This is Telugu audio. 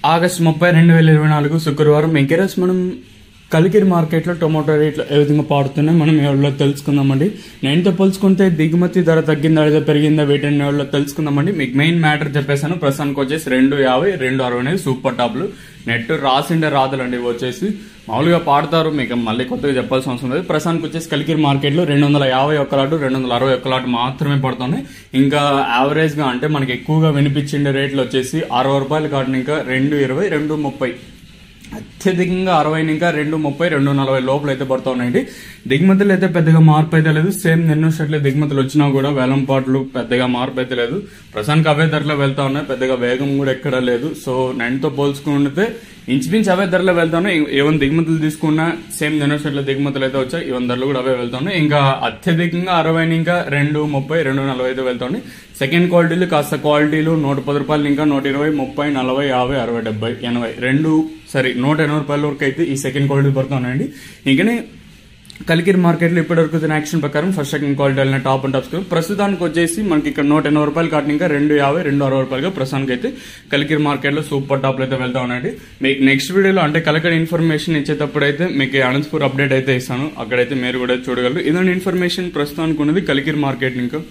ఆగస్టు 30, 2024 శుక్రవారం ఇంకెరస్ మనం కలికిరి మార్కెట్లో టొమాటో రేట్లు ఏ విధంగా పాడుతున్నాయి మనం ఎవరిలో తెలుసుకుందామండి. నేనుతో పోల్చుకుంటే దిగుమతి ధర తగ్గిందా లేదా పెరిగిందా వీటిని ఎవరిలో తెలుసుకుందామండి. మీకు మెయిన్ మ్యాటర్ చెప్పేసాను. ప్రస్తుతానికి వచ్చేసి 250, 260 అనేది సూపర్ టాప్లు. నెట్ రాసిండే రాదులండి. వచ్చేసి మామూలుగా పాడతారు, మీకు మళ్ళీ కొత్తగా చెప్పాల్సిన అవసరం లేదు. ప్రస్తుతానికి వచ్చేసి కలికిరి మార్కెట్లో 250 ఒక్క లాటు, 260 ఒక్క లాటు మాత్రమే పడుతున్నాయి. ఇంకా యావరేజ్ గా అంటే మనకి ఎక్కువగా వినిపించిండే రేట్లు వచ్చేసి 60 రూపాయల కాటుని ఇంకా 220, 230, అత్యధికంగా 60 ఇంకా 230, 240 లోపల అయితే పడుతూ ఉన్నాయండి. దిగుమతులు అయితే పెద్దగా మార్పు అయితే లేదు. సేమ్ నిన్న షర్ట్లే దిగుమతులు వచ్చినా కూడా వేలం పాటలు పెద్దగా మార్పు అయితే లేదు. ప్రస్తుతానికి అవే ధరలో వెళ్తా ఉన్నాయి. పెద్దగా వేగం కూడా ఎక్కడా లేదు. సో నైన్తో పోల్చుకుంటే ఇంచుమించు అవే ధరలో వెళ్తా ఉన్నాయి. ఈవెన్ దిగుమతులు తీసుకున్నా సేమ్ నిన్న షర్ట్ల దిగుమతులు అయితే వచ్చాయి. ఈవెన్ ధరలు కూడా అవే వెళ్తా ఉన్నాయి. ఇంకా అత్యధికంగా 60 ఇంకా 230, 240 అయితే వెళ్తా ఉన్నాయి. సెకండ్ క్వాలిటీలు కాస్త క్వాలిటీలు 110 రూపాయలు ఇంకా 120, 30, 40, 50, 60, 70, 80 180 రూపాయల వరకు అయితే ఈ సెకండ్ క్వాలిటీ పడుతూ ఉన్నాయండి. ఇంకనే కలికిరి మార్కెట్లో ఇప్పటివరకు యాక్షన్ ప్రకారం ఫస్ట్ సెకండ్ క్వాలిటీ వెళ్ళిన టాప్ అండ్ టాప్స్ ప్రస్తుతానికి వచ్చేసి మనకి ఇక్కడ 180 రూపాయలు కాటిన ఇంకా 250, 260 రూపాయలుగా ప్రస్తుతానికి అయితే కలికిరి మార్కెట్లో సూపర్ టాప్లు అయితే వెళ్తా ఉన్నాయండి. మీకు నెక్స్ట్ వీడియోలో అంటే కలికిరి ఇన్ఫర్మేషన్ ఇచ్చేటప్పుడు అయితే మీకు అనంతపూర్ అప్డేట్ అయితే ఇస్తాను. అక్కడైతే మీరు కూడా చూడగలరు. ఇదండి ఇన్ఫర్మేషన్ ప్రస్తుతానికి ఉన్నది కలికిరి మార్కెట్. ఇంకా